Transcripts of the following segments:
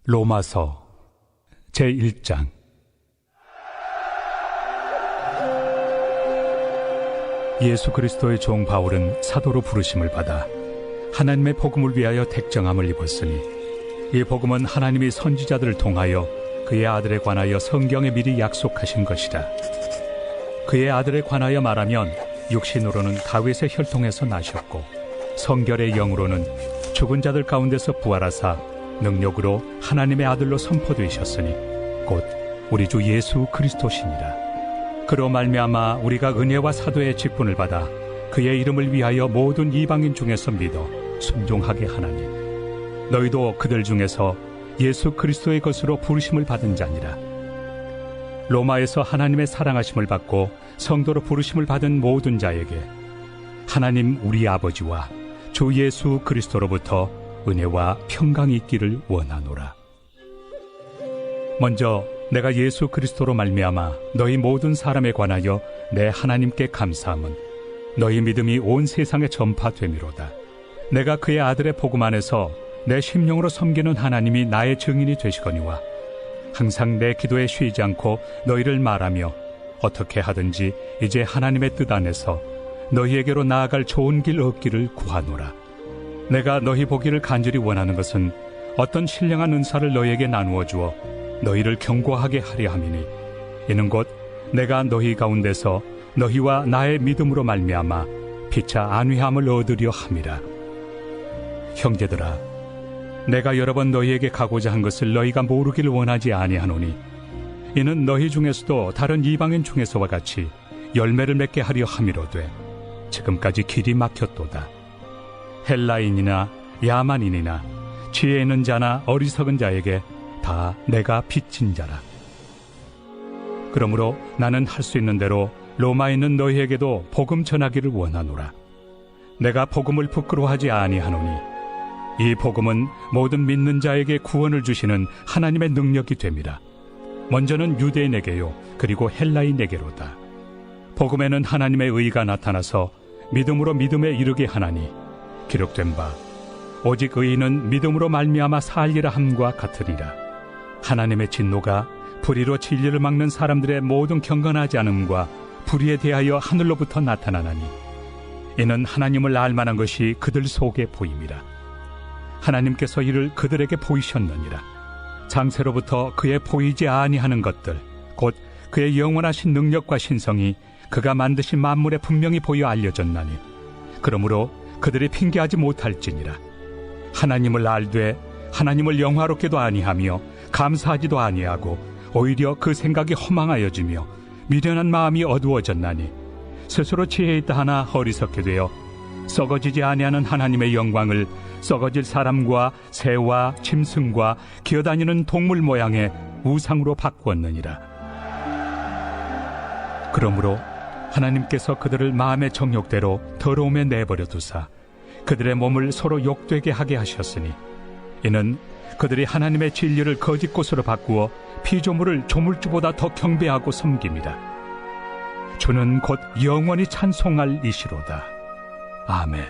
로마서 제1장. 예수 그리스도의 종 바울은 사도로 부르심을 받아 하나님의 복음을 위하여 택정함을 입었으니, 이 복음은 하나님이 선지자들을 통하여 그의 아들에 관하여 성경에 미리 약속하신 것이라. 그의 아들에 관하여 말하면 육신으로는 다윗의 혈통에서 나셨고, 성결의 영으로는 죽은 자들 가운데서 부활하사 능력으로 하나님의 아들로 선포되셨으니 곧 우리 주 예수 그리스도시니라. 그로 말미암아 우리가 은혜와 사도의 직분을 받아 그의 이름을 위하여 모든 이방인 중에서 믿어 순종하게 하나니, 너희도 그들 중에서 예수 그리스도의 것으로 부르심을 받은 자니라. 로마에서 하나님의 사랑하심을 받고 성도로 부르심을 받은 모든 자에게 하나님 우리 아버지와 주 예수 그리스도로부터 은혜와 평강이 있기를 원하노라. 먼저 내가 예수 그리스도로 말미암아 너희 모든 사람에 관하여 내 하나님께 감사함은 너희 믿음이 온 세상에 전파되미로다. 내가 그의 아들의 복음 안에서 내 심령으로 섬기는 하나님이 나의 증인이 되시거니와, 항상 내 기도에 쉬지 않고 너희를 말하며 어떻게 하든지 이제 하나님의 뜻 안에서 너희에게로 나아갈 좋은 길 얻기를 구하노라. 내가 너희 보기를 간절히 원하는 것은 어떤 신령한 은사를 너희에게 나누어 주어 너희를 경고하게 하려 함이니, 이는 곧 내가 너희 가운데서 너희와 나의 믿음으로 말미암아 피차 안위함을 얻으려 함이라. 형제들아, 내가 여러 번 너희에게 가고자 한 것을 너희가 모르기를 원하지 아니하노니, 이는 너희 중에서도 다른 이방인 중에서와 같이 열매를 맺게 하려 함이로되 지금까지 길이 막혔도다. 헬라인이나 야만인이나 지혜 있는 자나 어리석은 자에게 다 내가 빚진 자라. 그러므로 나는 할 수 있는 대로 로마에 있는 너희에게도 복음 전하기를 원하노라. 내가 복음을 부끄러워하지 아니하노니, 이 복음은 모든 믿는 자에게 구원을 주시는 하나님의 능력이 됨이라. 먼저는 유대인에게요, 그리고 헬라인에게로다. 복음에는 하나님의 의가 나타나서 믿음으로 믿음에 이르게 하나니, 기록된 바 오직 의인은 믿음으로 말미암아 살리라 함과 같으리라. 하나님의 진노가 불의로 진리를 막는 사람들의 모든 경건하지 않음과 불의에 대하여 하늘로부터 나타나나니, 이는 하나님을 알만한 것이 그들 속에 보임이라. 하나님께서 이를 그들에게 보이셨느니라. 장세로부터 그의 보이지 아니하는 것들, 곧 그의 영원하신 능력과 신성이 그가 만드신 만물에 분명히 보여 알려졌나니, 그러므로 그들이 핑계하지 못할지니라. 하나님을 알되 하나님을 영화롭게도 아니하며 감사하지도 아니하고 오히려 그 생각이 허망하여지며 미련한 마음이 어두워졌나니, 스스로 지혜 있다 하나 어리석게 되어 썩어지지 아니하는 하나님의 영광을 썩어질 사람과 새와 짐승과 기어다니는 동물 모양의 우상으로 바꾸었느니라. 그러므로 하나님께서 그들을 마음의 정욕대로 더러움에 내버려 두사 그들의 몸을 서로 욕되게 하게 하셨으니, 이는 그들이 하나님의 진리를 거짓 것으로 바꾸어 피조물을 조물주보다 더 경배하고 섬깁니다. 주는 곧 영원히 찬송할 이시로다. 아멘.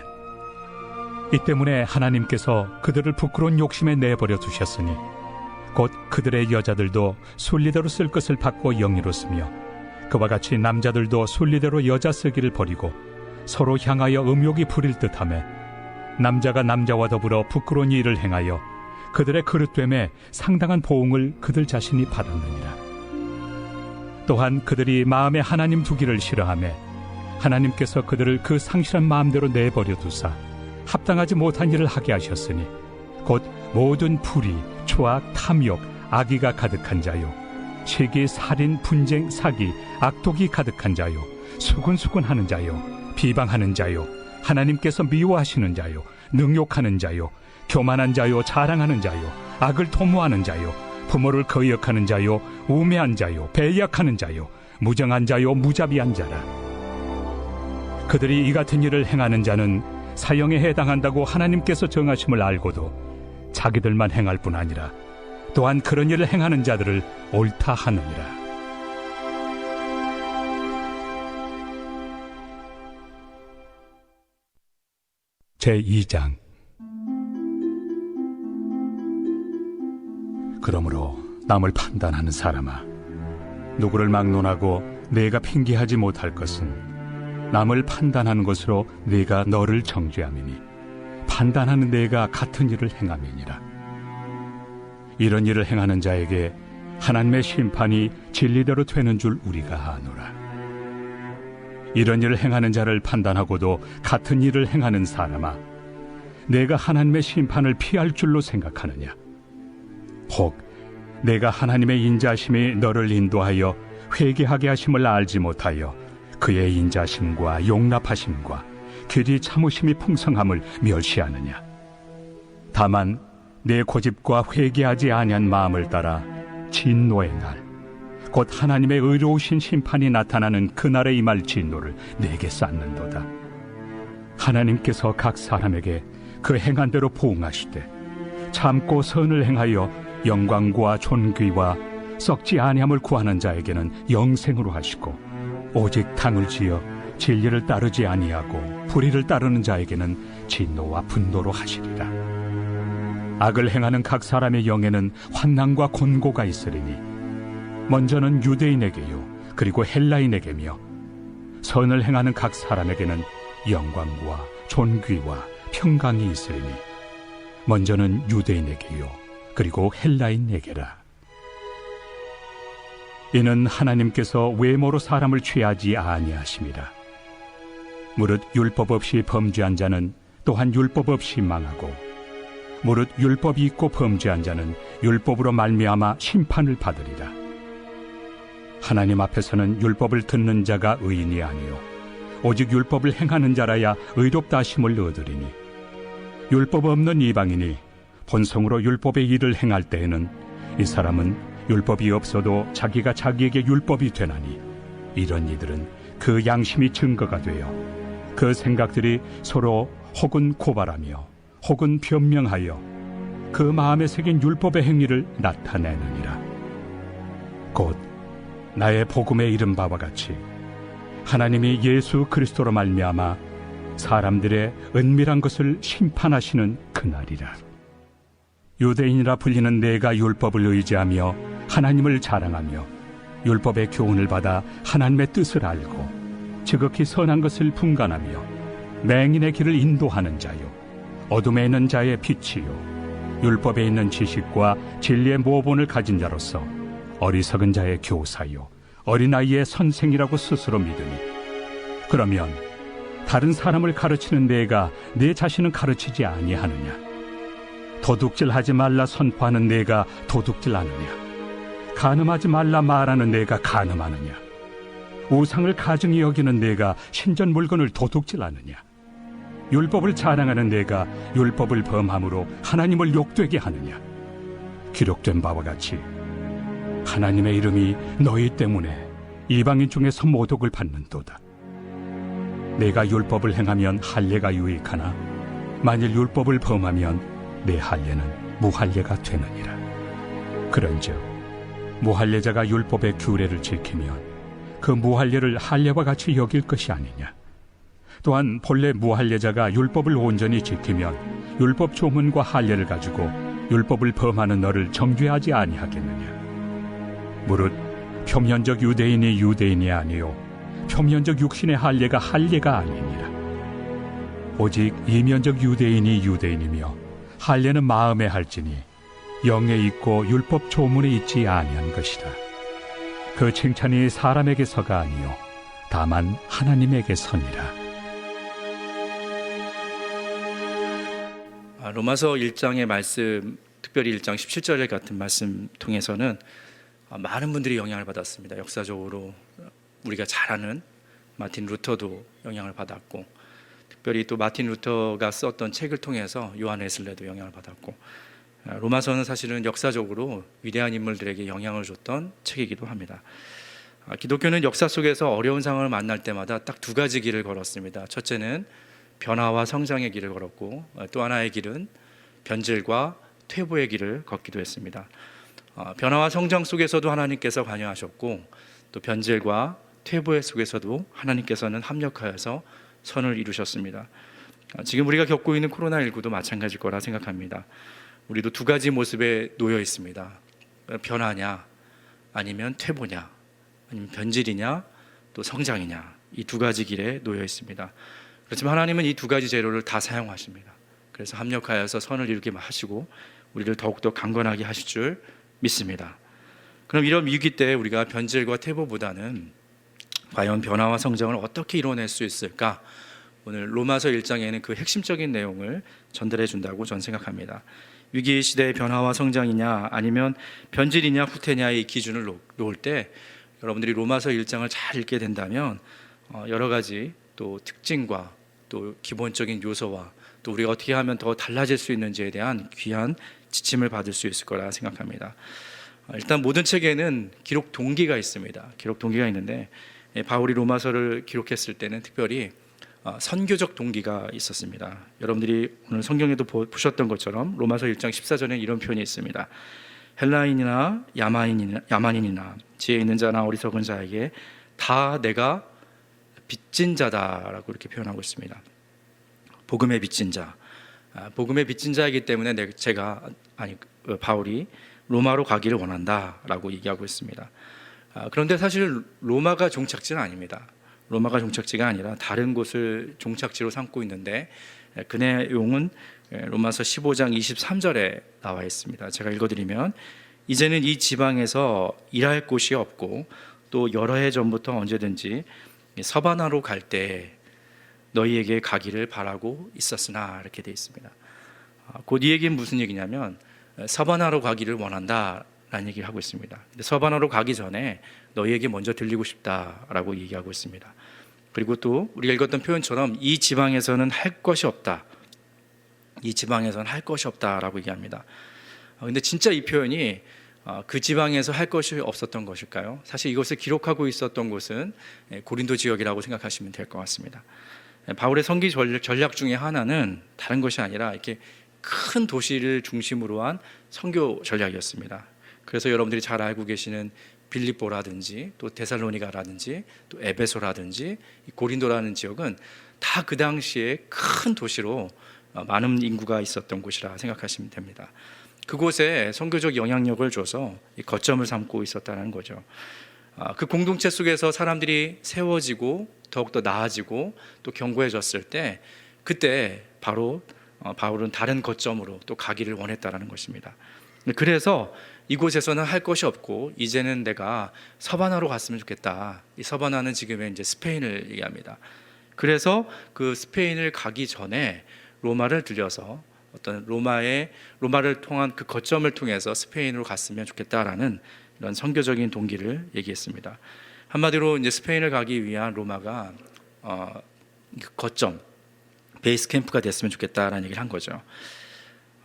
이 때문에 하나님께서 그들을 부끄러운 욕심에 내버려 두셨으니, 곧 그들의 여자들도 순리대로 쓸 것을 받고 영예로 쓰며, 그와 같이 남자들도 순리대로 여자 쓰기를 버리고 서로 향하여 음욕이 부릴 듯하며, 남자가 남자와 더불어 부끄러운 일을 행하여 그들의 그릇됨에 상당한 보응을 그들 자신이 받았느니라. 또한 그들이 마음에 하나님 두기를 싫어하며 하나님께서 그들을 그 상실한 마음대로 내버려 두사 합당하지 못한 일을 하게 하셨으니, 곧 모든 불의, 추악, 탐욕, 악의가 가득한 자요, 시기, 살인, 분쟁, 사기, 악독이 가득한 자요, 수군수군하는 자요, 비방하는 자요, 하나님께서 미워하시는 자요, 능욕하는 자요, 교만한 자요, 자랑하는 자요, 악을 도모하는 자요, 부모를 거역하는 자요, 우매한 자요, 배약하는 자요, 무정한 자요, 무자비한 자라. 그들이 이 같은 일을 행하는 자는 사형에 해당한다고 하나님께서 정하심을 알고도 자기들만 행할 뿐 아니라 또한 그런 일을 행하는 자들을 옳다 하느니라. 제2장. 그러므로 남을 판단하는 사람아, 누구를 막론하고 내가 핑계하지 못할 것은 남을 판단하는 것으로 네가 너를 정죄함이니 판단하는 내가 같은 일을 행함이니라. 이런 일을 행하는 자에게 하나님의 심판이 진리대로 되는 줄 우리가 아노라. 이런 일을 행하는 자를 판단하고도 같은 일을 행하는 사람아, 내가 하나님의 심판을 피할 줄로 생각하느냐? 혹 내가 하나님의 인자심이 너를 인도하여 회개하게 하심을 알지 못하여 그의 인자심과 용납하심과 길이 참으심이 풍성함을 멸시하느냐? 다만 내 고집과 회개하지 아니한 마음을 따라 진노의 날, 곧 하나님의 의로우신 심판이 나타나는 그날에 임할 진노를 내게 쌓는도다. 하나님께서 각 사람에게 그 행한 대로 보응하시되 참고 선을 행하여 영광과 존귀와 썩지 아니함을 구하는 자에게는 영생으로 하시고, 오직 당을 지어 진리를 따르지 아니하고 불의를 따르는 자에게는 진노와 분노로 하시리라. 악을 행하는 각 사람의 영에는 환난과 곤고가 있으리니 먼저는 유대인에게요 그리고 헬라인에게며, 선을 행하는 각 사람에게는 영광과 존귀와 평강이 있으리니 먼저는 유대인에게요 그리고 헬라인에게라. 이는 하나님께서 외모로 사람을 취하지 아니하심이라. 무릇 율법 없이 범죄한 자는 또한 율법 없이 망하고, 무릇 율법이 있고 범죄한 자는 율법으로 말미암아 심판을 받으리라. 하나님 앞에서는 율법을 듣는 자가 의인이 아니요 오직 율법을 행하는 자라야 의롭다 하심을 얻으리니, 율법 없는 이방인이 본성으로 율법의 일을 행할 때에는 이 사람은 율법이 없어도 자기가 자기에게 율법이 되나니, 이런 이들은 그 양심이 증거가 되어 그 생각들이 서로 혹은 고발하며 혹은 변명하여 그 마음에 새긴 율법의 행위를 나타내느니라. 곧 나의 복음에 이른 바와 같이 하나님이 예수 그리스도로 말미암아 사람들의 은밀한 것을 심판하시는 그날이라. 유대인이라 불리는 내가 율법을 의지하며 하나님을 자랑하며 율법의 교훈을 받아 하나님의 뜻을 알고 지극히 선한 것을 분간하며 맹인의 길을 인도하는 자요 어둠에 있는 자의 빛이요 율법에 있는 지식과 진리의 모본을 가진 자로서 어리석은 자의 교사요 어린아이의 선생이라고 스스로 믿으니, 그러면 다른 사람을 가르치는 내가 내 자신은 가르치지 아니하느냐? 도둑질하지 말라 선포하는 내가 도둑질하느냐? 간음하지 말라 말하는 내가 간음하느냐? 우상을 가증히 여기는 내가 신전 물건을 도둑질하느냐? 율법을 자랑하는 내가 율법을 범함으로 하나님을 욕되게 하느냐? 기록된 바와 같이 하나님의 이름이 너희 때문에 이방인 중에서 모독을 받는도다. 내가 율법을 행하면 할례가 유익하나 만일 율법을 범하면 내 할례는 무할례가 되느니라. 그런즉 무할례자가 율법의 규례를 지키면 그 무할례를 할례와 같이 여길 것이 아니냐? 또한 본래 무할례자가 율법을 온전히 지키면 율법 조문과 할례를 가지고 율법을 범하는 너를 정죄하지 아니하겠느냐? 무릇 표면적 유대인이 유대인이 아니요 표면적 육신의 할례가 할례가 아니니라. 오직 이면적 유대인이 유대인이며 할례는 마음에 할지니 영에 있고 율법 조문에 있지 아니한 것이라. 그 칭찬이 사람에게서가 아니요 다만 하나님에게서니라. 로마서 1장의 말씀, 특별히 1장 17절 같은 말씀 통해서는 많은 분들이 영향을 받았습니다. 역사적으로 우리가 잘 아는 마틴 루터도 영향을 받았고, 특별히 또 마틴 루터가 썼던 책을 통해서 요한 웨슬레도 영향을 받았고, 로마서는 사실은 역사적으로 위대한 인물들에게 영향을 줬던 책이기도 합니다. 기독교는 역사 속에서 어려운 상황을 만날 때마다 딱 두 가지 길을 걸었습니다. 첫째는 변화와 성장의 길을 걸었고, 또 하나의 길은 변질과 퇴보의 길을 걷기도 했습니다. 변화와 성장 속에서도 하나님께서 관여하셨고, 또 변질과 퇴보의 속에서도 하나님께서는 합력하여서 선을 이루셨습니다. 지금 우리가 겪고 있는 코로나19도 마찬가지일 거라 생각합니다. 우리도 두 가지 모습에 놓여 있습니다. 변화냐, 아니면 퇴보냐, 아니면 변질이냐, 또 성장이냐, 이 두 가지 길에 놓여 있습니다. 그렇지만 하나님은 이 두 가지 재료를 다 사용하십니다. 그래서 합력하여서 선을 이루게 하시고 우리를 더욱더 강건하게 하실 줄 믿습니다. 그럼 이런 위기 때 우리가 변질과 퇴보보다는 과연 변화와 성장을 어떻게 이뤄낼 수 있을까? 오늘 로마서 1장에는 그 핵심적인 내용을 전달해 준다고 저는 생각합니다. 위기 시대의 변화와 성장이냐 아니면 변질이냐 후퇴냐의 기준을 놓을 때 여러분들이 로마서 1장을 잘 읽게 된다면 여러 가지 또 특징과 또 기본적인 요소와 또 우리가 어떻게 하면 더 달라질 수 있는지에 대한 귀한 지침을 받을 수 있을 거라 생각합니다. 일단 모든 책에는 기록 동기가 있습니다. 기록 동기가 있는데 바울이 로마서를 기록했을 때는 특별히 선교적 동기가 있었습니다. 여러분들이 오늘 성경에도 보셨던 것처럼 로마서 1장 14절에 이런 표현이 있습니다. 헬라인이나 야만인이나 지혜 있는 자나 어리석은 자에게 다 내가 빚진 자다라고 이렇게 표현하고 있습니다. 복음의 빚진 자, 복음의 빚진 자이기 때문에 바울이 로마로 가기를 원한다라고 얘기하고 있습니다. 그런데 사실 로마가 종착지는 아닙니다. 로마가 종착지가 아니라 다른 곳을 종착지로 삼고 있는데 그 내용은 로마서 15장 23절에 나와 있습니다. 제가 읽어드리면 이제는 이 지방에서 일할 곳이 없고 또 여러 해 전부터 언제든지 서바나로 갈 때 너희에게 가기를 바라고 있었으나 이렇게 되어 있습니다. 곧 이 얘기는 무슨 얘기냐면 서바나로 가기를 원한다라는 얘기를 하고 있습니다. 근데 서바나로 가기 전에 너희에게 먼저 들리고 싶다라고 얘기하고 있습니다. 그리고 또 우리가 읽었던 표현처럼 이 지방에서는 할 것이 없다. 이 지방에서는 할 것이 없다라고 얘기합니다. 근데 진짜 이 표현이 그 지방에서 할 것이 없었던 것일까요? 사실 이것을 기록하고 있었던 곳은 고린도 지역이라고 생각하시면 될 것 같습니다. 바울의 선기 전략 중에 하나는 다른 것이 아니라 이렇게 큰 도시를 중심으로 한 선교 전략이었습니다. 그래서 여러분들이 잘 알고 계시는 빌립보라든지 또 데살로니가라든지 또 에베소라든지 고린도라는 지역은 다 그 당시에 큰 도시로 많은 인구가 있었던 곳이라 생각하시면 됩니다. 그곳에 선교적 영향력을 줘서 거점을 삼고 있었다는 거죠. 그 공동체 속에서 사람들이 세워지고 더욱더 나아지고 또 견고해졌을 때 그때 바로 바울은 다른 거점으로 또 가기를 원했다라는 것입니다. 그래서 이곳에서는 할 것이 없고 이제는 내가 서바나로 갔으면 좋겠다. 이 서바나는 지금의 이제 스페인을 얘기합니다. 그래서 그 스페인을 가기 전에 로마를 들려서 어떤 로마를 통한 그 거점을 통해서 스페인으로 갔으면 좋겠다라는 이런 선교적인 동기를 얘기했습니다. 한마디로 이제 스페인을 가기 위한 로마가 거점, 베이스 캠프가 됐으면 좋겠다라는 얘기를 한 거죠.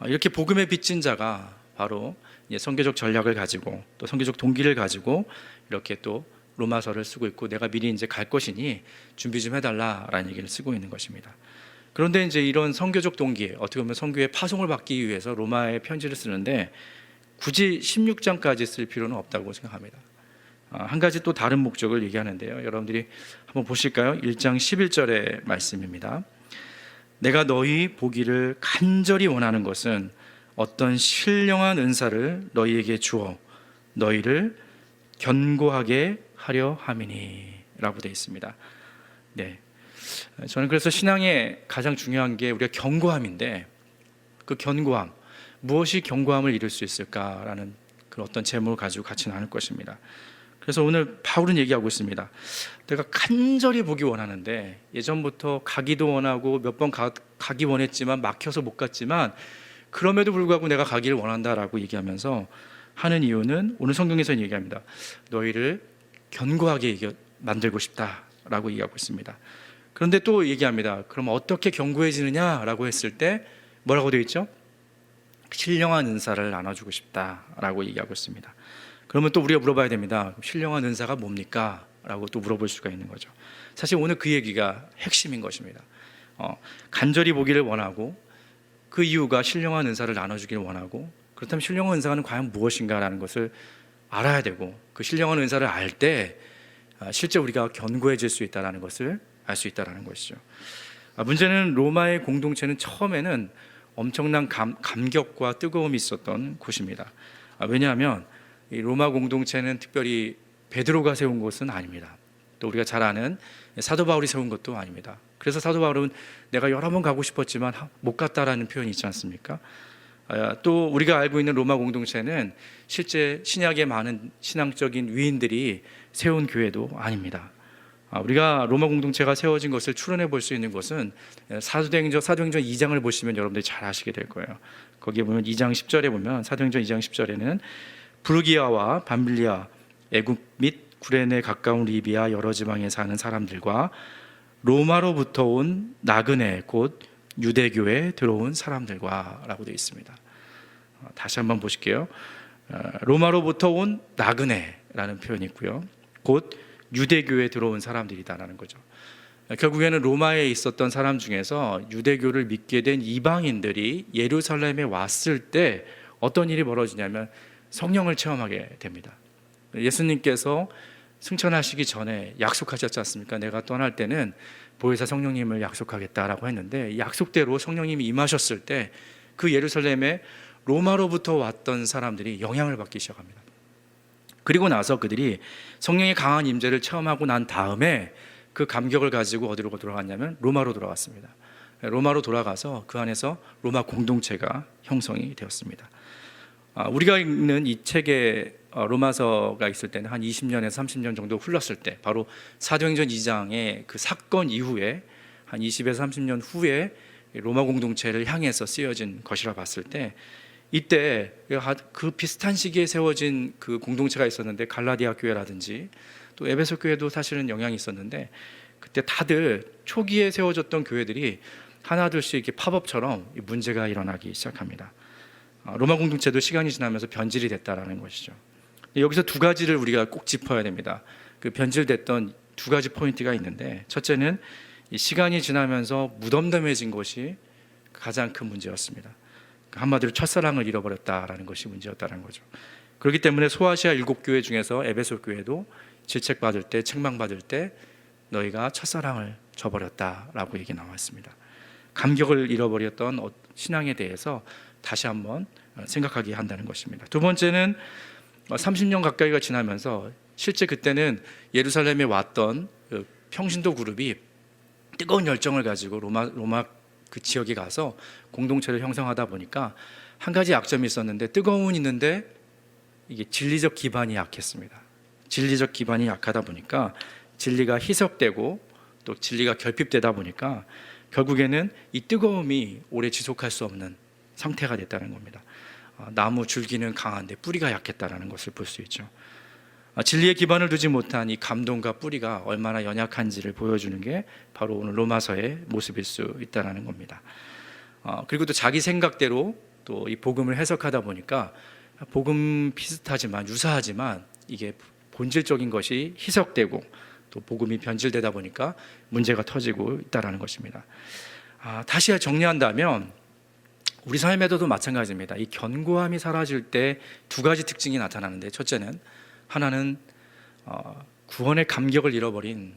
이렇게 복음의 빚진 자가 바로 선교적 전략을 가지고 또 선교적 동기를 가지고 이렇게 또 로마서를 쓰고 있고 내가 미리 이제 갈 것이니 준비 좀 해달라라는 얘기를 쓰고 있는 것입니다. 그런데 이제 이런 선교적 동기, 어떻게 보면 선교의 파송을 받기 위해서 로마에 편지를 쓰는데 굳이 16장까지 쓸 필요는 없다고 생각합니다. 한 가지 또 다른 목적을 얘기하는데요. 여러분들이 한번 보실까요? 1장 11절의 말씀입니다. 내가 너희 보기를 간절히 원하는 것은 어떤 신령한 은사를 너희에게 주어 너희를 견고하게 하려 함이니 라고 되어 있습니다. 네, 저는 그래서 신앙의 가장 중요한 게 우리가 견고함인데 그 견고함, 무엇이 견고함을 이룰 수 있을까라는 그런 어떤 제목을 가지고 같이 나눌 것입니다. 그래서 오늘 바울은 얘기하고 있습니다. 내가 간절히 보기 원하는데 예전부터 가기도 원하고 몇 번 가기 원했지만 막혀서 못 갔지만 그럼에도 불구하고 내가 가기를 원한다라고 얘기하면서 하는 이유는 오늘 성경에서 얘기합니다. 너희를 견고하게 만들고 싶다라고 얘기하고 있습니다. 그런데 또 얘기합니다. 그럼 어떻게 견고해지느냐라고 했을 때 뭐라고 되어 있죠? 신령한 은사를 나눠주고 싶다라고 얘기하고 있습니다. 그러면 또 우리가 물어봐야 됩니다. 신령한 은사가 뭡니까? 라고 또 물어볼 수가 있는 거죠. 사실 오늘 그 얘기가 핵심인 것입니다. 간절히 보기를 원하고 그 이유가 신령한 은사를 나눠주기를 원하고 그렇다면 신령한 은사는 과연 무엇인가라는 것을 알아야 되고 그 신령한 은사를 알 때 실제 우리가 견고해질 수 있다는 것을 알 수 있다는 것이죠. 문제는 로마의 공동체는 처음에는 엄청난 감격과 뜨거움이 있었던 곳입니다. 왜냐하면 이 로마 공동체는 특별히 베드로가 세운 것은 아닙니다. 또 우리가 잘 아는 사도 바울이 세운 것도 아닙니다. 그래서 사도 바울은 내가 여러 번 가고 싶었지만 못 갔다라는 표현이 있지 않습니까? 또 우리가 알고 있는 로마 공동체는 실제 신약의 많은 신앙적인 위인들이 세운 교회도 아닙니다. 우리가 로마 공동체가 세워진 것을 추론해 볼 수 있는 것은 사도행전 2장을 보시면 여러분들이 잘 아시게 될 거예요. 거기에 보면 2장 10절에 보면 사도행전 2장 10절에는 부르기아와 밤빌리아, 애굽 및 구레네 가까운 리비아 여러 지방에 사는 사람들과 로마로부터 온 나그네 곧 유대교에 들어온 사람들과 라고 되어 있습니다. 다시 한번 보실게요. 로마로부터 온 나그네라는 표현이 있고요. 곧 유대교에 들어온 사람들이다라는 거죠. 결국에는 로마에 있었던 사람 중에서 유대교를 믿게 된 이방인들이 예루살렘에 왔을 때 어떤 일이 벌어지냐면 성령을 체험하게 됩니다. 예수님께서 승천하시기 전에 약속하셨지 않습니까? 내가 떠날 때는 보혜사 성령님을 약속하겠다라고 했는데 약속대로 성령님이 임하셨을 때 그 예루살렘에 로마로부터 왔던 사람들이 영향을 받기 시작합니다. 그리고 나서 그들이 성령의 강한 임재를 체험하고 난 다음에 그 감격을 가지고 어디로 돌아갔냐면 로마로 돌아갔습니다. 로마로 돌아가서 그 안에서 로마 공동체가 형성이 되었습니다. 우리가 읽는 이 책에 로마서가 있을 때는 한 20년에서 30년 정도 흘렀을 때 바로 사도행전 2장의 그 사건 이후에 한 20에서 30년 후에 로마 공동체를 향해서 쓰여진 것이라 봤을 때 이때 그 비슷한 시기에 세워진 그 공동체가 있었는데 갈라디아 교회라든지 또 에베소 교회도 사실은 영향이 있었는데 그때 다들 초기에 세워졌던 교회들이 하나둘씩 이렇게 팝업처럼 문제가 일어나기 시작합니다. 로마 공동체도 시간이 지나면서 변질이 됐다라는 것이죠. 여기서 두 가지를 우리가 꼭 짚어야 됩니다. 그 변질됐던 두 가지 포인트가 있는데 첫째는 이 시간이 지나면서 무덤덤해진 것이 가장 큰 문제였습니다. 한마디로 첫사랑을 잃어버렸다라는 것이 문제였다는 거죠. 그렇기 때문에 소아시아 7교회 중에서 에베소 교회도 질책받을 때 책망받을 때 너희가 첫사랑을 저버렸다라고 얘기 나왔습니다. 감격을 잃어버렸던 신앙에 대해서 다시 한번 생각하게 한다는 것입니다. 두 번째는 30년 가까이가 지나면서 실제 그때는 예루살렘에 왔던 그 평신도 그룹이 뜨거운 열정을 가지고 로마 그 지역에 가서 공동체를 형성하다 보니까 한 가지 약점이 있었는데 뜨거움은 있는데 이게 진리적 기반이 약했습니다. 진리적 기반이 약하다 보니까 진리가 희석되고 또 진리가 결핍되다 보니까 결국에는 이 뜨거움이 오래 지속할 수 없는 상태가 됐다는 겁니다. 나무 줄기는 강한데 뿌리가 약했다는 것을 볼 수 있죠. 진리의 기반을 두지 못한 이 감동과 뿌리가 얼마나 연약한지를 보여주는 게 바로 오늘 로마서의 모습일 수 있다는 겁니다. 그리고 또 자기 생각대로 또 이 복음을 해석하다 보니까 복음 비슷하지만 유사하지만 이게 본질적인 것이 희석되고 또 복음이 변질되다 보니까 문제가 터지고 있다는 것입니다. 다시 정리한다면 우리 삶에도 마찬가지입니다. 이 견고함이 사라질 때 두 가지 특징이 나타나는데 첫째는 하나는 구원의 감격을 잃어버린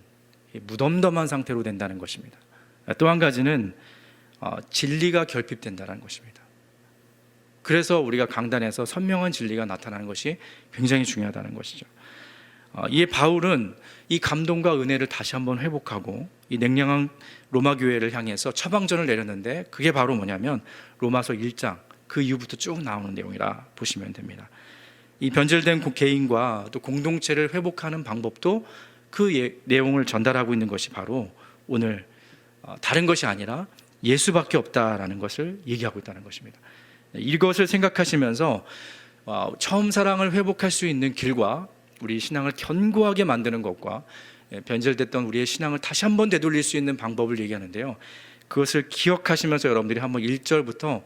무덤덤한 상태로 된다는 것입니다. 또 한 가지는 진리가 결핍된다는 것입니다. 그래서 우리가 강단에서 선명한 진리가 나타나는 것이 굉장히 중요하다는 것이죠. 이에 바울은 이 감동과 은혜를 다시 한번 회복하고 이 냉랭한 로마 교회를 향해서 처방전을 내렸는데 그게 바로 뭐냐면 로마서 1장 그 이후부터 쭉 나오는 내용이라 보시면 됩니다. 이 변질된 개인과 또 공동체를 회복하는 방법도 그 내용을 전달하고 있는 것이 바로 오늘 다른 것이 아니라 예수밖에 없다라는 것을 얘기하고 있다는 것입니다. 이것을 생각하시면서 처음 사랑을 회복할 수 있는 길과 우리 신앙을 견고하게 만드는 것과 변질됐던 우리의 신앙을 다시 한번 되돌릴 수 있는 방법을 얘기하는데요. 그것을 기억하시면서 여러분들이 한번 1절부터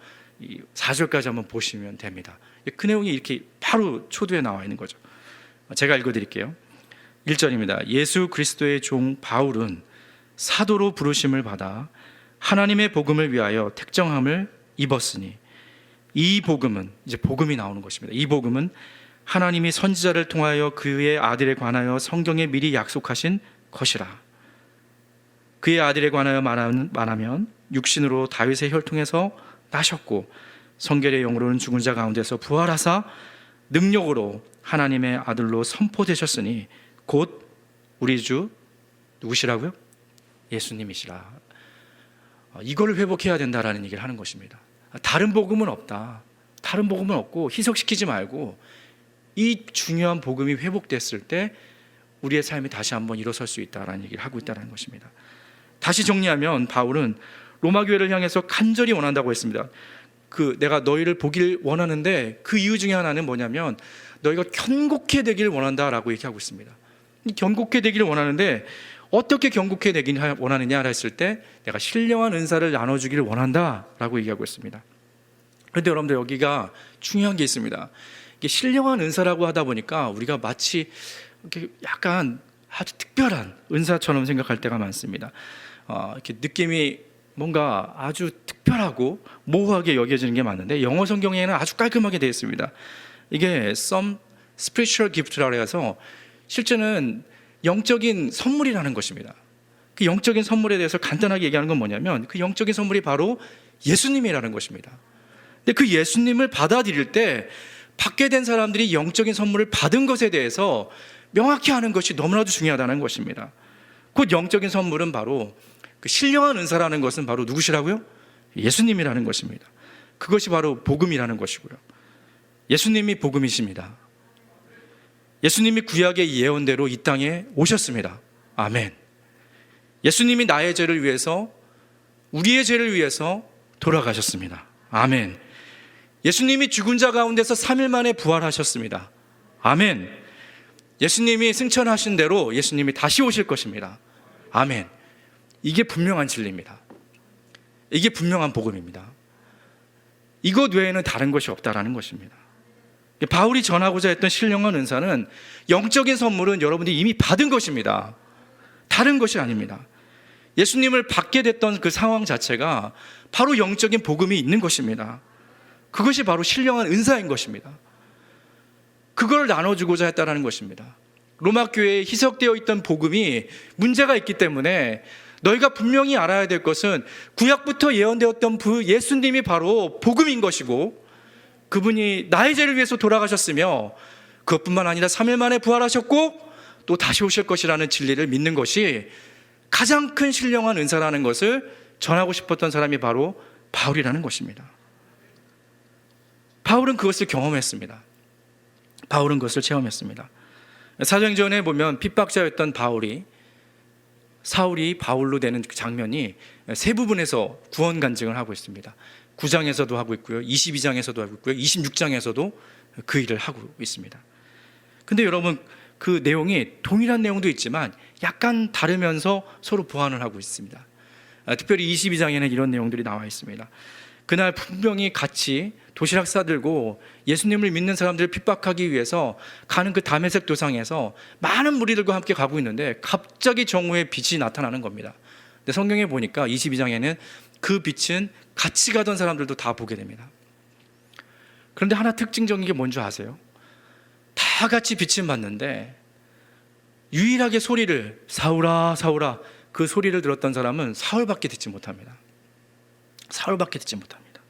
4절까지 한번 보시면 됩니다. 그 내용이 이렇게 바로 초두에 나와 있는 거죠. 제가 읽어드릴게요. 1절입니다. 예수 그리스도의 종 바울은 사도로 부르심을 받아 하나님의 복음을 위하여 택정함을 입었으니 이 복음은 이제 복음이 나오는 것입니다. 이 복음은 하나님이 선지자를 통하여 그의 아들에 관하여 성경에 미리 약속하신 것이라. 그의 아들에 관하여 말하면 육신으로 다윗의 혈통에서 나셨고 성결의 영으로는 죽은 자 가운데서 부활하사 능력으로 하나님의 아들로 선포되셨으니 곧 우리 주 누구시라고요? 예수님이시라. 이걸 회복해야 된다라는 얘기를 하는 것입니다. 다른 복음은 없다. 다른 복음은 없고 희석시키지 말고 이 중요한 복음이 회복됐을 때 우리의 삶이 다시 한번 일어설 수 있다라는 얘기를 하고 있다는 것입니다. 다시 정리하면 바울은 로마 교회를 향해서 간절히 원한다고 했습니다. 내가 너희를 보길 원하는데 그 이유 중에 하나는 뭐냐면 너희가 견고케 되기를 원한다라고 얘기하고 있습니다. 견고케 되기를 원하는데 어떻게 견고케 되기를 원하느냐 했을 때 내가 신령한 은사를 나눠주기를 원한다라고 얘기하고 있습니다. 그런데 여러분들 여기가 중요한 게 있습니다. 이게 신령한 은사라고 하다 보니까 우리가 마치 이렇게 약간 아주 특별한 은사처럼 생각할 때가 많습니다. 이렇게 느낌이 뭔가 아주 특별하고 모호하게 여겨지는 게 맞는데 영어 성경에는 아주 깔끔하게 되어 있습니다. 이게 some spiritual gift라고 해서 실제는 영적인 선물이라는 것입니다. 그 영적인 선물에 대해서 간단하게 얘기하는 건 뭐냐면 그 영적인 선물이 바로 예수님이라는 것입니다. 근데 그 예수님을 받아들일 때 받게 된 사람들이 영적인 선물을 받은 것에 대해서 명확히 아는 것이 너무나도 중요하다는 것입니다. 곧 영적인 선물은 바로 그 신령한 은사라는 것은 바로 누구시라고요? 예수님이라는 것입니다. 그것이 바로 복음이라는 것이고요. 예수님이 복음이십니다. 예수님이 구약의 예언대로 이 땅에 오셨습니다. 아멘. 예수님이 나의 죄를 위해서, 우리의 죄를 위해서 돌아가셨습니다. 아멘. 예수님이 죽은 자 가운데서 3일 만에 부활하셨습니다. 아멘. 예수님이 승천하신 대로 예수님이 다시 오실 것입니다. 아멘. 이게 분명한 진리입니다. 이게 분명한 복음입니다. 이것 외에는 다른 것이 없다라는 것입니다. 바울이 전하고자 했던 신령한 은사는 영적인 선물은 여러분들이 이미 받은 것입니다. 다른 것이 아닙니다. 예수님을 받게 됐던 그 상황 자체가 바로 영적인 복음이 있는 것입니다. 그것이 바로 신령한 은사인 것입니다. 그걸 나눠주고자 했다는 것입니다. 로마 교회에 희석되어 있던 복음이 문제가 있기 때문에 너희가 분명히 알아야 될 것은 구약부터 예언되었던 그 예수님이 바로 복음인 것이고 그분이 나의 죄를 위해서 돌아가셨으며 그것뿐만 아니라 3일 만에 부활하셨고 또 다시 오실 것이라는 진리를 믿는 것이 가장 큰 신령한 은사라는 것을 전하고 싶었던 사람이 바로 바울이라는 것입니다. 바울은 그것을 경험했습니다. 바울은 그것을 체험했습니다. 사도행전에 보면 핍박자였던 사울이 바울로 되는 그 장면이 세 부분에서 구원 간증을 하고 있습니다. 9장에서도 하고 있고요, 22장에서도 하고 있고요, 26장에서도 그 일을 하고 있습니다. 근데 여러분 그 내용이 동일한 내용도 있지만 약간 다르면서 서로 보완을 하고 있습니다. 특별히 22장에는 이런 내용들이 나와 있습니다. 그날 분명히 같이 도시락 싸들고 예수님을 믿는 사람들을 핍박하기 위해서 가는 그 다메섹 도상에서 많은 무리들과 함께 가고 있는데 갑자기 정오의 빛이 나타나는 겁니다. 근데 성경에 보니까 22장에는 그 빛은 같이 가던 사람들도 다 보게 됩니다. 그런데 하나 특징적인 게 뭔지 아세요? 다 같이 빛을 봤는데 유일하게 소리를 사울아 사울아 그 소리를 들었던 사람은 사울밖에 듣지 못합니다. 사울밖에 듣지 못합니다.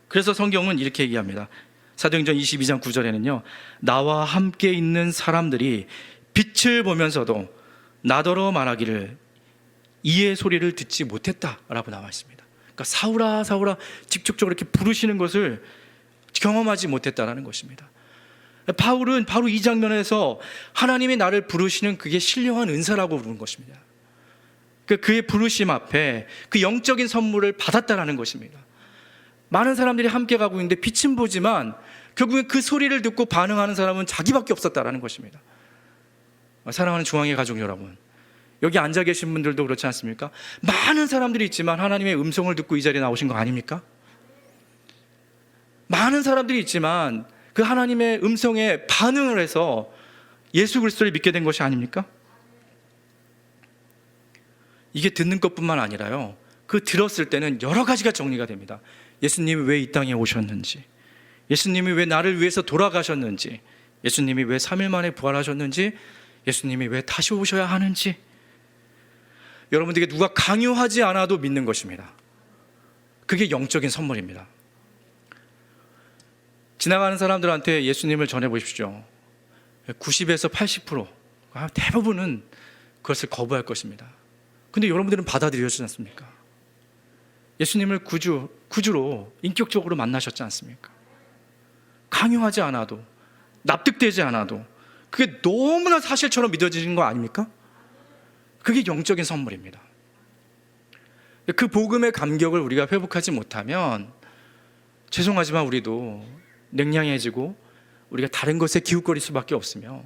그래서 성경은 이렇게 얘기합니다. 사도행전 22장 9절에는요 나와 함께 있는 사람들이 빛을 보면서도 나더러 말하기를 이의 소리를 듣지 못했다라고 나와 있습니다. 그러니까 사울아 사울아 직접적으로 이렇게 부르시는 것을 경험하지 못했다라는 것입니다. 바울은 바로 이 장면에서 하나님이 나를 부르시는 그게 신령한 은사라고 부르는 것입니다. 그의 부르심 앞에 그 영적인 선물을 받았다라는 것입니다. 많은 사람들이 함께 가고 있는데 빛은 보지만 결국엔 그 소리를 듣고 반응하는 사람은 자기밖에 없었다라는 것입니다. 사랑하는 중앙의 가족 여러분, 여기 앉아 계신 분들도 그렇지 않습니까? 많은 사람들이 있지만 하나님의 음성을 듣고 이 자리에 나오신 거 아닙니까? 많은 사람들이 있지만 그 하나님의 음성에 반응을 해서 예수 그리스도를 믿게 된 것이 아닙니까? 이게 듣는 것뿐만 아니라요, 그 들었을 때는 여러 가지가 정리가 됩니다. 예수님이 왜 이 땅에 오셨는지, 예수님이 왜 나를 위해서 돌아가셨는지, 예수님이 왜 3일 만에 부활하셨는지, 예수님이 왜 다시 오셔야 하는지, 여러분들에게 누가 강요하지 않아도 믿는 것입니다. 그게 영적인 선물입니다. 지나가는 사람들한테 예수님을 전해보십시오. 90에서 80% 대부분은 그것을 거부할 것입니다. 근데 여러분들은 받아들여지지 않습니까? 예수님을 구주로 인격적으로 만나셨지 않습니까? 강요하지 않아도, 납득되지 않아도 그게 너무나 사실처럼 믿어지는 거 아닙니까? 그게 영적인 선물입니다. 그 복음의 감격을 우리가 회복하지 못하면 죄송하지만 우리도 냉랭해지고 우리가 다른 것에 기웃거릴 수밖에 없으며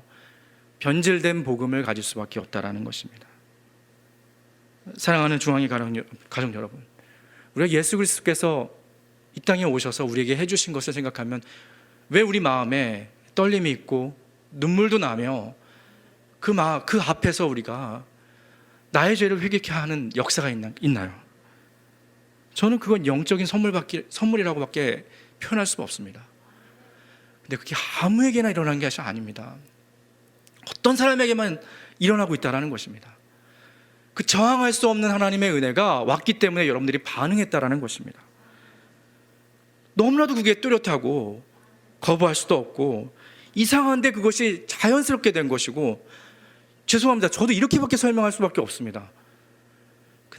변질된 복음을 가질 수밖에 없다라는 것입니다. 사랑하는 중앙의 가정 여러분, 우리가 예수 그리스도께서 이 땅에 오셔서 우리에게 해주신 것을 생각하면 왜 우리 마음에 떨림이 있고 눈물도 나며 그 앞에서 우리가 나의 죄를 회개케 하는 역사가 있나요? 저는 그건 영적인 선물이라고밖에 표현할 수가 없습니다. 근데 그게 아무에게나 일어나는 것이 아닙니다. 어떤 사람에게만 일어나고 있다는 것입니다. 그 저항할 수 없는 하나님의 은혜가 왔기 때문에 여러분들이 반응했다는 것입니다. 너무나도 그게 뚜렷하고 거부할 수도 없고 이상한데 그것이 자연스럽게 된 것이고, 죄송합니다, 저도 이렇게밖에 설명할 수밖에 없습니다.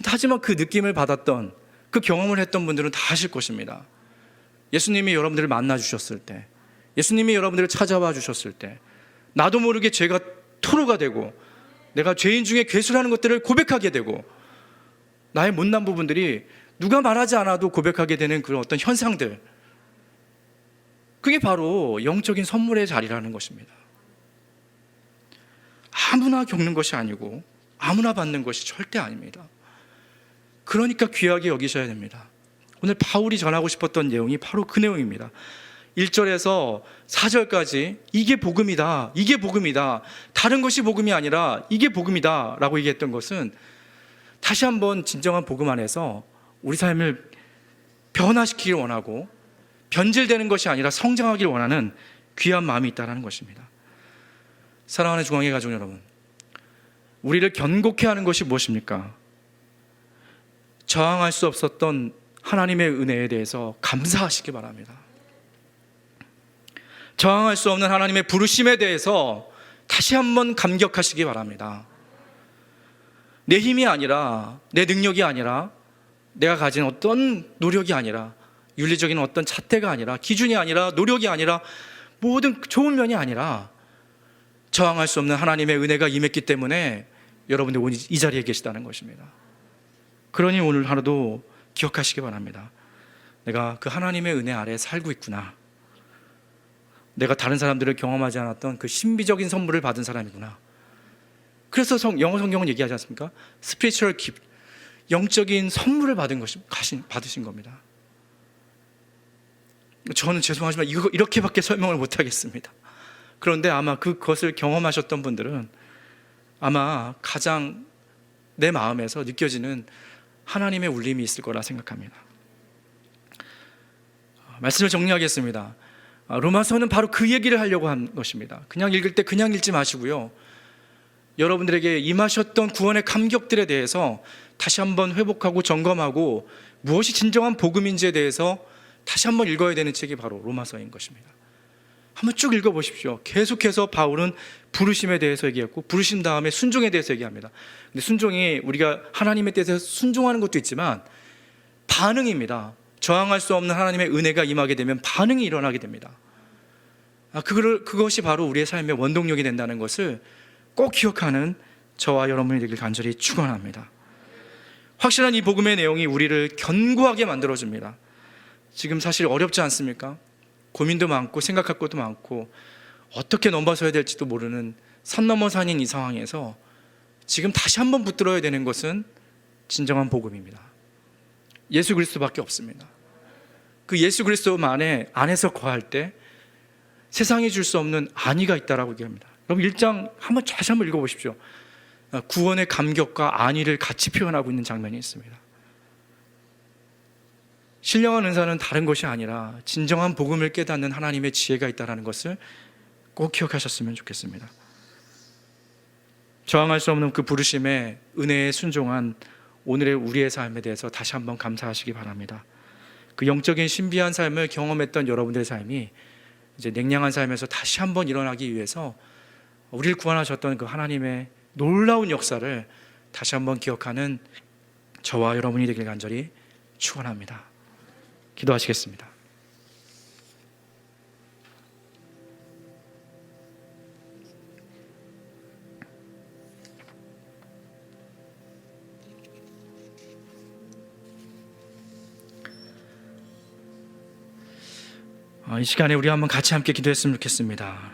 하지만 그 느낌을 받았던, 그 경험을 했던 분들은 다 아실 것입니다. 예수님이 여러분들을 만나 주셨을 때, 예수님이 여러분들을 찾아와 주셨을 때 나도 모르게 죄가 토로가 되고 내가 죄인 중에 괴수라는 것들을 고백하게 되고 나의 못난 부분들이 누가 말하지 않아도 고백하게 되는 그런 어떤 현상들, 그게 바로 영적인 선물의 자리라는 것입니다. 아무나 겪는 것이 아니고 아무나 받는 것이 절대 아닙니다. 그러니까 귀하게 여기셔야 됩니다. 오늘 바울이 전하고 싶었던 내용이 바로 그 내용입니다. 1절에서 4절까지 이게 복음이다, 이게 복음이다, 다른 것이 복음이 아니라 이게 복음이다 라고 얘기했던 것은 다시 한번 진정한 복음 안에서 우리 삶을 변화시키길 원하고 변질되는 것이 아니라 성장하길 원하는 귀한 마음이 있다는 것입니다. 사랑하는 중앙의 가족 여러분, 우리를 견고케 하는 것이 무엇입니까? 저항할 수 없었던 하나님의 은혜에 대해서 감사하시기 바랍니다. 저항할 수 없는 하나님의 부르심에 대해서 다시 한번 감격하시기 바랍니다. 내 힘이 아니라, 내 능력이 아니라, 내가 가진 어떤 노력이 아니라, 윤리적인 어떤 잣대가 아니라, 기준이 아니라, 노력이 아니라, 모든 좋은 면이 아니라 저항할 수 없는 하나님의 은혜가 임했기 때문에 여러분들 오늘 이 자리에 계시다는 것입니다. 그러니 오늘 하루도 기억하시기 바랍니다. 내가 그 하나님의 은혜 아래 살고 있구나. 내가 다른 사람들을 경험하지 않았던 그 신비적인 선물을 받은 사람이구나. 그래서 영어 성경은 얘기하지 않습니까? Spiritual gift, 영적인 선물을 받으신 겁니다. 저는 죄송하지만 이렇게밖에 설명을 못하겠습니다. 그런데 아마 그것을 경험하셨던 분들은 아마 가장 내 마음에서 느껴지는 하나님의 울림이 있을 거라 생각합니다. 말씀을 정리하겠습니다. 로마서는 바로 그 얘기를 하려고 한 것입니다. 그냥 읽을 때 그냥 읽지 마시고요, 여러분들에게 임하셨던 구원의 감격들에 대해서 다시 한번 회복하고 점검하고 무엇이 진정한 복음인지에 대해서 다시 한번 읽어야 되는 책이 바로 로마서인 것입니다. 한번 쭉 읽어보십시오. 계속해서 바울은 부르심에 대해서 얘기했고, 부르심 다음에 순종에 대해서 얘기합니다. 근데 순종이 우리가 하나님의 뜻에 순종하는 것도 있지만 반응입니다. 저항할 수 없는 하나님의 은혜가 임하게 되면 반응이 일어나게 됩니다. 그것이 바로 우리의 삶의 원동력이 된다는 것을 꼭 기억하는 저와 여러분이 되길 간절히 축원합니다. 확실한 이 복음의 내용이 우리를 견고하게 만들어줍니다. 지금 사실 어렵지 않습니까? 고민도 많고 생각할 것도 많고 어떻게 넘어서야 될지도 모르는 산 넘어 산인 이 상황에서 지금 다시 한번 붙들어야 되는 것은 진정한 복음입니다. 예수 그리스도밖에 없습니다. 그 예수 그리스도만의 안에서 거할 때 세상이 줄 수 없는 안위가 있다라고 얘기합니다. 여러분 1장 다시 한번 읽어보십시오. 구원의 감격과 안위를 같이 표현하고 있는 장면이 있습니다. 신령한 은사는 다른 것이 아니라 진정한 복음을 깨닫는 하나님의 지혜가 있다는 것을 꼭 기억하셨으면 좋겠습니다. 저항할 수 없는 그 부르심에 은혜에 순종한 오늘의 우리의 삶에 대해서 다시 한번 감사하시기 바랍니다. 그 영적인 신비한 삶을 경험했던 여러분들의 삶이 이제 냉랭한 삶에서 다시 한번 일어나기 위해서 우리를 구원하셨던 그 하나님의 놀라운 역사를 다시 한번 기억하는 저와 여러분이 되길 간절히 축원합니다. 기도하시겠습니다. 이 시간에 우리 한번 같이 함께 기도했으면 좋겠습니다.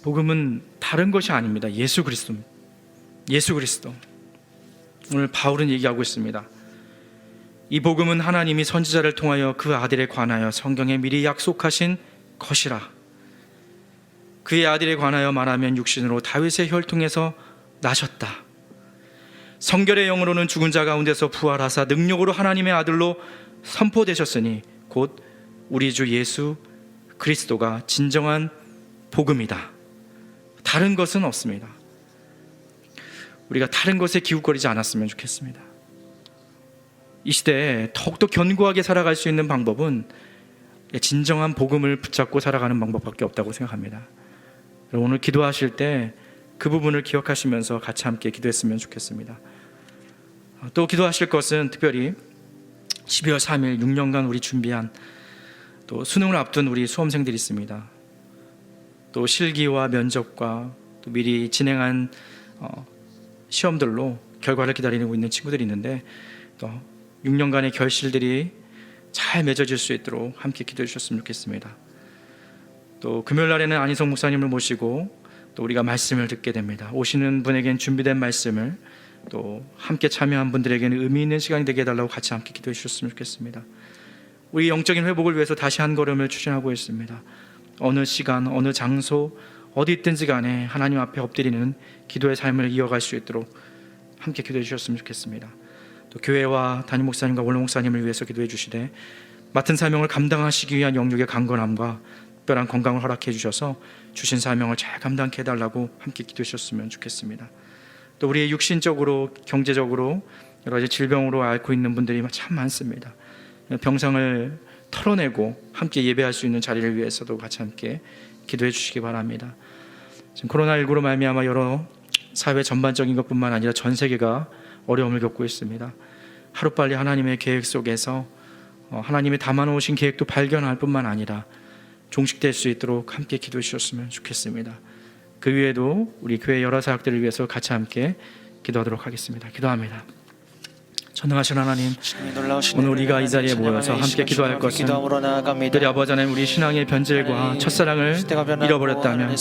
복음은 다른 것이 아닙니다. 예수 그리스도. 오늘 바울은 얘기하고 있습니다. 이 복음은 하나님이 선지자를 통하여 그 아들에 관하여 성경에 미리 약속하신 것이라. 그의 아들에 관하여 말하면 육신으로 다윗의 혈통에서 나셨다. 성결의 영으로는 죽은 자 가운데서 부활하사 능력으로 하나님의 아들로 선포되셨으니 곧 우리 주 예수 그리스도가 진정한 복음이다. 다른 것은 없습니다. 우리가 다른 것에 기웃거리지 않았으면 좋겠습니다. 이 시대에 더욱더 견고하게 살아갈 수 있는 방법은 진정한 복음을 붙잡고 살아가는 방법밖에 없다고 생각합니다. 오늘 기도하실 때 그 부분을 기억하시면서 같이 함께 기도했으면 좋겠습니다. 또 기도하실 것은 특별히 12월 3일 6년간 우리 준비한 또 수능을 앞둔 우리 수험생들이 있습니다. 또 실기와 면접과 또 미리 진행한 시험들로 결과를 기다리고 있는 친구들이 있는데 또 6년간의 결실들이 잘 맺어질 수 있도록 함께 기도해 주셨으면 좋겠습니다. 또 금요일 날에는 안희성 목사님을 모시고 또 우리가 말씀을 듣게 됩니다. 오시는 분에겐 준비된 말씀을 또 함께 참여한 분들에게는 의미 있는 시간이 되게 해달라고 같이 함께 기도해 주셨으면 좋겠습니다. 우리 영적인 회복을 위해서 다시 한 걸음을 추진하고 있습니다. 어느 시간, 어느 장소, 어디 있든지 간에 하나님 앞에 엎드리는 기도의 삶을 이어갈 수 있도록 함께 기도해 주셨으면 좋겠습니다. 또 교회와 담임 목사님과 원로 목사님을 위해서 기도해 주시되 맡은 사명을 감당하시기 위한 영육의 강건함과 특별한 건강을 허락해 주셔서 주신 사명을 잘 감당케 해달라고 함께 기도해 주셨으면 좋겠습니다. 또 우리의 육신적으로 경제적으로 여러 가지 질병으로 앓고 있는 분들이 참 많습니다. 병상을 털어내고 함께 예배할 수 있는 자리를 위해서도 같이 함께 기도해 주시기 바랍니다. 지금 코로나19로 말미암아 여러 사회 전반적인 것뿐만 아니라 전 세계가 어려움을 겪고 있습니다. 하루빨리 하나님의 계획 속에서 하나님이 담아놓으신 계획도 발견할 뿐만 아니라 종식될 수 있도록 함께 기도해 주셨으면 좋겠습니다. 그 위에도 우리 교회 여러 사역들을 위해서 같이 함께 기도하도록 하겠습니다. 기도합니다. 전능하신 하나님, 오늘 우리가 이 자리에 모여서 함께 기도할 것은 특별히 아버지 하나님 우리 신앙의 변질과 첫사랑을 잃어버렸다면